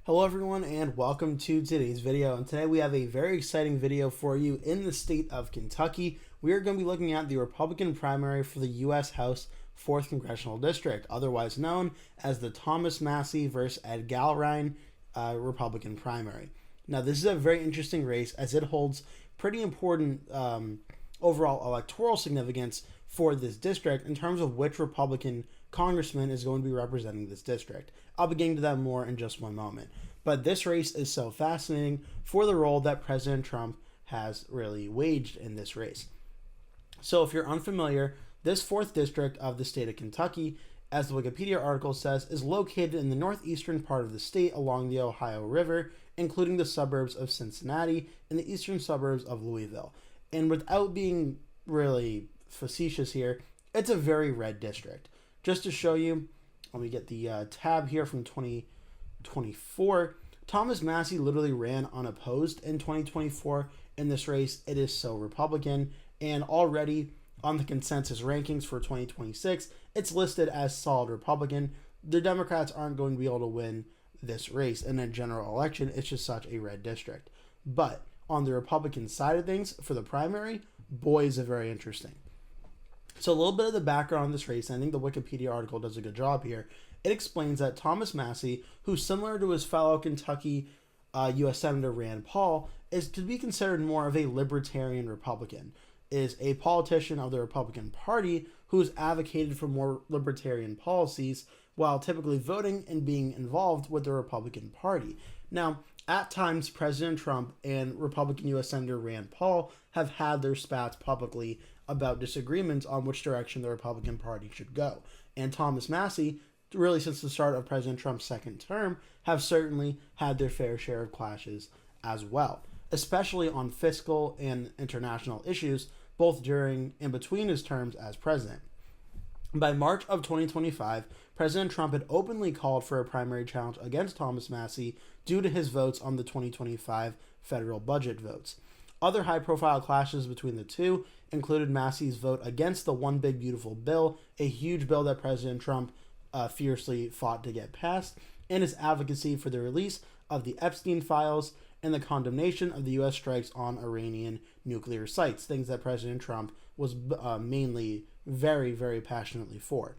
Hello everyone and welcome to today's video, and today we have a very exciting video for you in the state of Kentucky. We are going to be looking at the Republican primary for the U.S. House 4th Congressional District, otherwise known as the Thomas Massie versus Ed Gallrein Republican primary. Now this is a very interesting race as it holds pretty important overall electoral significance for this district in terms of which Republican congressman is going to be representing this district. I'll be getting to that more in just one moment. But this race is so fascinating for the role that President Trump has really waged in this race. So if you're unfamiliar, this 4th district of the state of Kentucky, as the Wikipedia article says, is located in the northeastern part of the state along the Ohio River, including the suburbs of Cincinnati and the eastern suburbs of Louisville. And without being really facetious here, it's a very red district. Just to show you, let me get the tab here from 2024. Thomas Massie literally ran unopposed in 2024 in this race. It is so Republican, and already on the consensus rankings for 2026, it's listed as solid Republican. The Democrats aren't going to be able to win this race in a general election. It's just such a red district. But on the Republican side of things, for the primary, boy, is it very interesting. So a little bit of the background on this race, I think the Wikipedia article does a good job here. It explains that Thomas Massie, who's similar to his fellow Kentucky U.S. Senator Rand Paul, is to be considered more of a Libertarian-Republican, is a politician of the Republican Party who's advocated for more libertarian policies while typically voting and being involved with the Republican Party. Now, at times, President Trump and Republican U.S. Senator Rand Paul have had their spats publicly about disagreements on which direction the Republican Party should go. And Thomas Massie, really since the start of President Trump's second term, have certainly had their fair share of clashes as well, especially on fiscal and international issues, both during and between his terms as president. By March of 2025, President Trump had openly called for a primary challenge against Thomas Massie due to his votes on the 2025 federal budget votes. Other high-profile clashes between the two included Massie's vote against the One Big Beautiful Bill, a huge bill that President Trump fiercely fought to get passed, and his advocacy for the release of the Epstein files and the condemnation of the U.S. strikes on Iranian nuclear sites, things that President Trump was mainly very, very passionately for.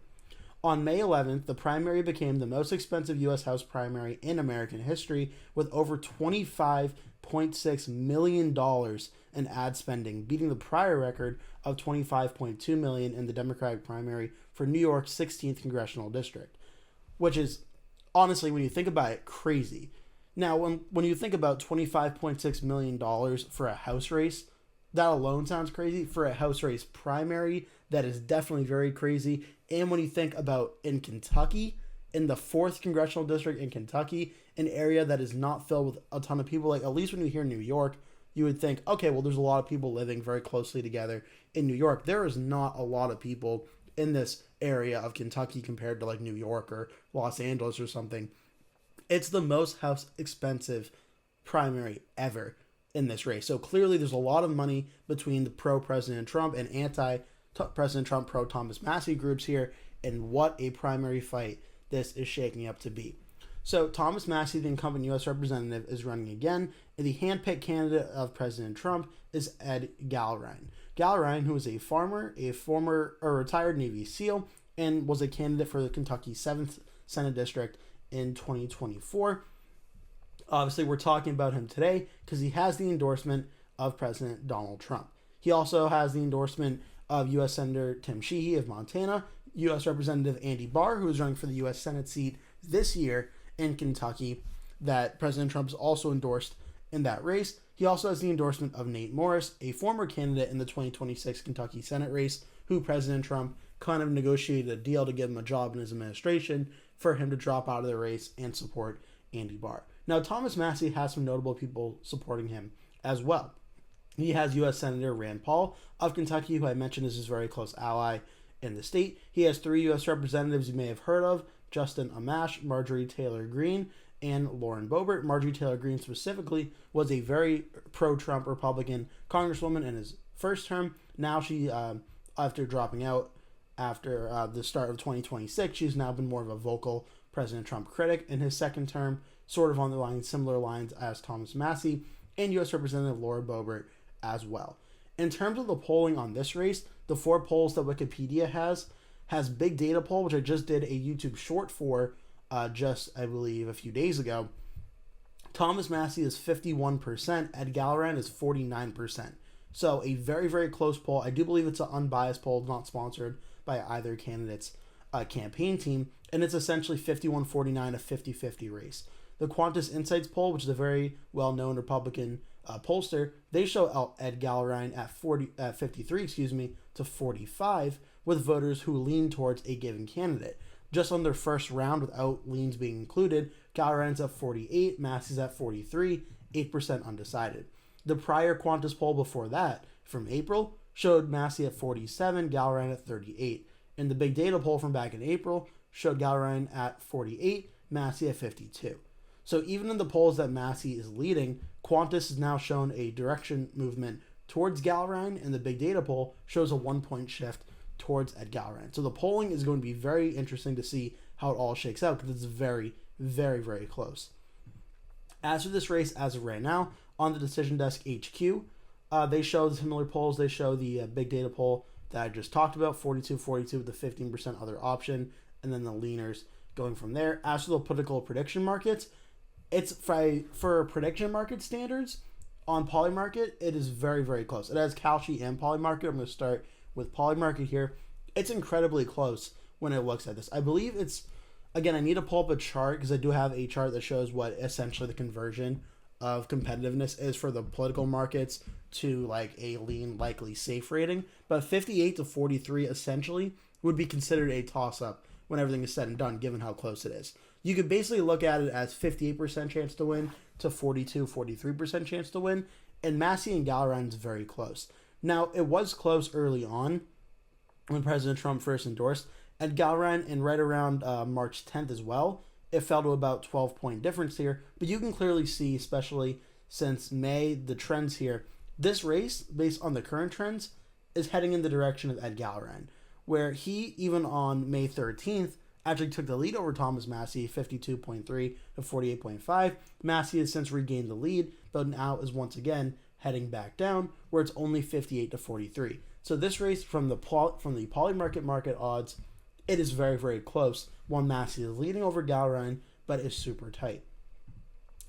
On May 11th, the primary became the most expensive U.S. House primary in American history, with over $25.6 million in ad spending, beating the prior record of $25.2 million in the Democratic primary for New York's 16th congressional district, which is, honestly, when you think about it, crazy. Now, when you think about $25.6 million for a House race, that alone sounds crazy. For a House race primary, that is definitely very crazy. And when you think about in Kentucky, in the 4th congressional district in Kentucky, an area that is not filled with a ton of people, like at least when you hear New York, you would think, okay, well, there's a lot of people living very closely together in New York. There is not a lot of people in this area of Kentucky compared to like New York or Los Angeles or something. It's the most house expensive primary ever in this race. So clearly there's a lot of money between the pro-President Trump and anti-President Trump, pro-Thomas Massie groups here, and what a primary fight this is shaking up to be. So Thomas Massie, the incumbent U.S. representative, is running again, and the handpicked candidate of President Trump is Ed Gallrein. Gallrein, who is a farmer, a retired Navy SEAL, and was a candidate for the Kentucky 7th Senate District in 2024. Obviously, we're talking about him today because he has the endorsement of President Donald Trump. He also has the endorsement of U.S. Senator Tim Sheehy of Montana, U.S. Representative Andy Barr, who is running for the U.S. Senate seat this year in Kentucky, that President Trump's also endorsed in that race. He also has the endorsement of Nate Morris, a former candidate in the 2026 Kentucky Senate race, who President Trump kind of negotiated a deal to give him a job in his administration for him to drop out of the race and support Andy Barr. Now, Thomas Massie has some notable people supporting him as well. He has U.S. Senator Rand Paul of Kentucky, who I mentioned is his very close ally in the state. He has 3 U.S. representatives you may have heard of: Justin Amash, Marjorie Taylor Greene, and Lauren Boebert. Marjorie Taylor Greene specifically was a very pro-Trump Republican congresswoman in his first term. Now she, after dropping out after the start of 2026, she's now been more of a vocal President Trump critic in his second term. sort of on the similar lines as Thomas Massie, and U.S. Representative Laura Boebert as well. In terms of the polling on this race, the 4 polls that Wikipedia has Big Data Poll, which I just did a YouTube short for just, I believe, a few days ago. Thomas Massie is 51%, Ed Gallrein is 49%. So a very, very close poll. I do believe it's an unbiased poll, not sponsored by either candidate's campaign team, and it's essentially 51-49, a 50-50 race. The Qantas Insights poll, which is a very well-known Republican pollster, they show Ed Gallrein at 53, to 45, with voters who lean towards a given candidate. Just on their first round, without leans being included, Gallrein's at 48, Massie's at 43, 8% undecided. The prior Qantas poll before that, from April, showed Massie at 47, Gallrein at 38. And the Big Data poll from back in April showed Gallrein at 48, Massie at 52. So even in the polls that Massie is leading, Qantas has now shown a direction movement towards Gallrein, and the Big Data poll shows a 1-point shift towards Ed Gallrein. So the polling is going to be very interesting to see how it all shakes out, because it's very, very, very close. As for this race, as of right now, on the Decision Desk HQ, they show the similar polls. They show the Big Data poll that I just talked about, 42-42 with the 15% other option, and then the leaners going from there. As for the political prediction markets, it's for prediction market standards on Polymarket, it is very, very close. It has Kalshi and Polymarket. I'm going to start with Polymarket here. It's incredibly close when it looks at this. I believe it's, again, I need to pull up a chart because I do have a chart that shows what essentially the conversion of competitiveness is for the political markets to like a lean, likely, safe rating. But 58-43 essentially would be considered a toss-up when everything is said and done, given how close it is. You could basically look at it as 58% chance to win to 43% chance to win, and Massie and Gallrein is very close. Now, it was close early on when President Trump first endorsed Ed Gallrein, and right around March 10th as well, it fell to about 12-point difference here, but you can clearly see, especially since May, the trends here. This race, based on the current trends, is heading in the direction of Ed Gallrein, where he, even on May 13th, actually took the lead over Thomas Massie, 52.3 to 48.5. Massie has since regained the lead, but now is once again heading back down, where it's only 58-43. So this race, from the Polymarket odds, it is very, very close. One Massie is leading over Gallrein, but is super tight.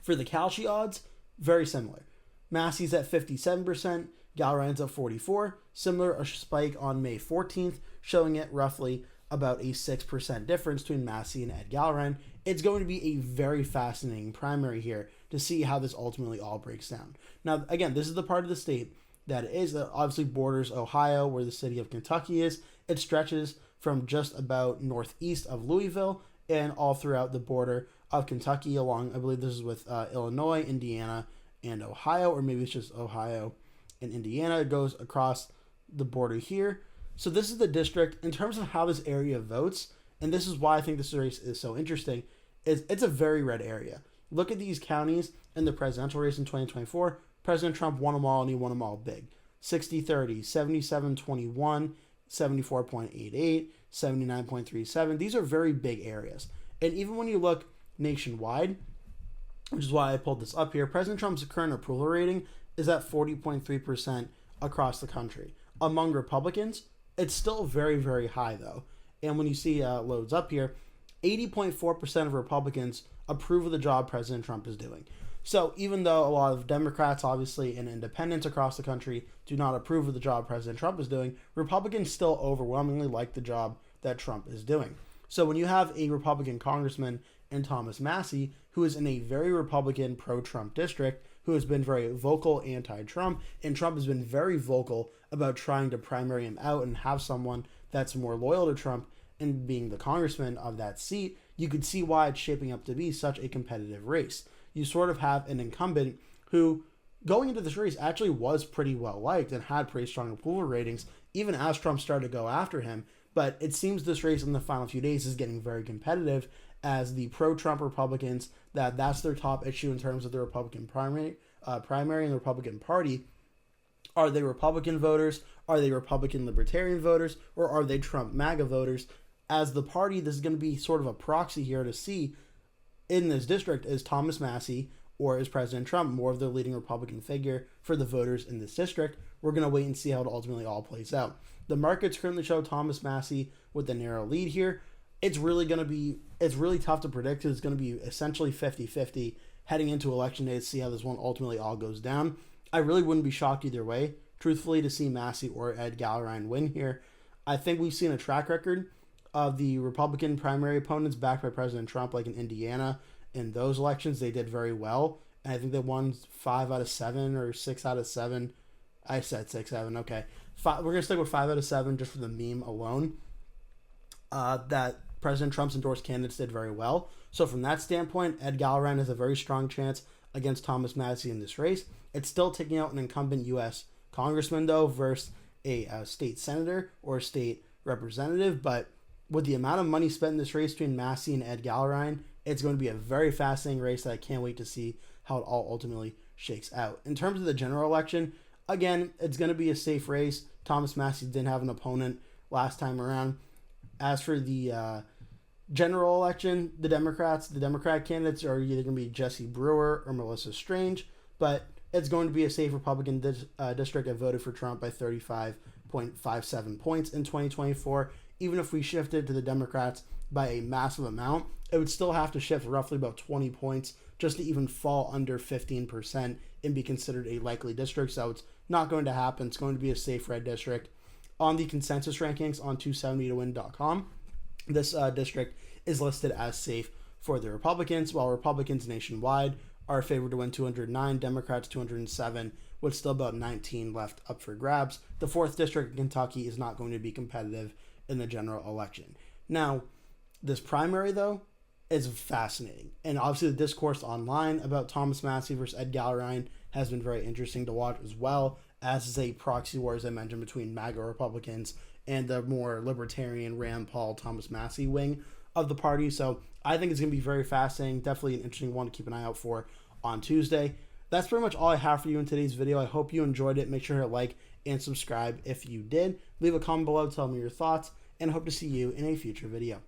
For the Kalshi odds, very similar. Massie's at 57%, Gallrein's at 44%. Similar, a spike on May 14th, showing it roughly about a 6% difference between Massie and Ed Gallrein. It's going to be a very fascinating primary here to see how this ultimately all breaks down. Now, again, this is the part of the state that obviously borders Ohio, where the city of Kentucky is. It stretches from just about northeast of Louisville and all throughout the border of Kentucky along, I believe this is with Illinois, Indiana, and Ohio, or maybe it's just Ohio and Indiana. It goes across the border here. So this is the district. In terms of how this area votes, and this is why I think this race is so interesting, is it's a very red area. Look at these counties in the presidential race in 2024. President Trump won them all, and he won them all big. 60-30, 77-21, 74.88, 79.37. These are very big areas. And even when you look nationwide, which is why I pulled this up here, President Trump's current approval rating is at 40.3% across the country. Among Republicans, it's still very, very high, though. And when you see loads up here, 80.4% of Republicans approve of the job President Trump is doing. So even though a lot of Democrats, obviously, and independents across the country do not approve of the job President Trump is doing, Republicans still overwhelmingly like the job that Trump is doing. So when you have a Republican congressman in Thomas Massie, who is in a very Republican pro-Trump district, who has been very vocal anti-Trump, and Trump has been very vocal about trying to primary him out and have someone that's more loyal to Trump and being the congressman of that seat, you could see why it's shaping up to be such a competitive race. You sort of have an incumbent who, going into this race, actually was pretty well liked and had pretty strong approval ratings, even as Trump started to go after him. But it seems this race in the final few days is getting very competitive, as the pro-Trump Republicans, that's their top issue in terms of the Republican primary and the Republican Party. Are they Republican voters? Are they Republican Libertarian voters? Or are they Trump MAGA voters? As the party, this is going to be sort of a proxy here to see in this district is Thomas Massie or is President Trump more of the leading Republican figure for the voters in this district? We're going to wait and see how it ultimately all plays out. The markets currently show Thomas Massie with a narrow lead here. It's really tough to predict. It's going to be essentially 50-50 heading into election day to see how this one ultimately all goes down. I really wouldn't be shocked either way, truthfully, to see Massie or Ed Gallrein win here. I think we've seen a track record of the Republican primary opponents backed by President Trump, like in Indiana. In those elections, they did very well. And I think they won 5 out of 7 or 6 out of 7. I said 6, 7. Okay. We're going to stick with 5 out of 7 just for the meme alone. That President Trump's endorsed candidates did very well. So from that standpoint, Ed Gallrein has a very strong chance against Thomas Massie in this race. It's still taking out an incumbent U.S. congressman, though, versus a state senator or a state representative. But with the amount of money spent in this race between Massie and Ed Gallrein, it's going to be a very fascinating race that I can't wait to see how it all ultimately shakes out. In terms of the general election, again, it's going to be a safe race. Thomas Massie didn't have an opponent last time around. As for the general election, the Democratic candidates are either going to be Jesse Brewer or Melissa Strange, but it's going to be a safe Republican district that voted for Trump by 35.57 points in 2024. Even if we shifted to the Democrats by a massive amount, it would still have to shift roughly about 20 points just to even fall under 15% and be considered a likely district. So it's not going to happen. It's going to be a safe red district. On the consensus rankings on 270towin.com, this district is listed as safe for the Republicans, while Republicans nationwide are favored to win 209, Democrats 207, with still about 19 left up for grabs. The 4th district in Kentucky is not going to be competitive in the general election. Now, this primary, though, is fascinating. And obviously the discourse online about Thomas Massie versus Ed Gallrein has been very interesting to watch, as well as is a proxy war, as I mentioned, between MAGA Republicans and the more libertarian Rand Paul, Thomas Massie wing of the party. So I think it's going to be very fascinating. Definitely an interesting one to keep an eye out for on Tuesday. That's pretty much all I have for you in today's video. I hope you enjoyed it. Make sure to like and subscribe if you did. Leave a comment below, tell me your thoughts, and I hope to see you in a future video.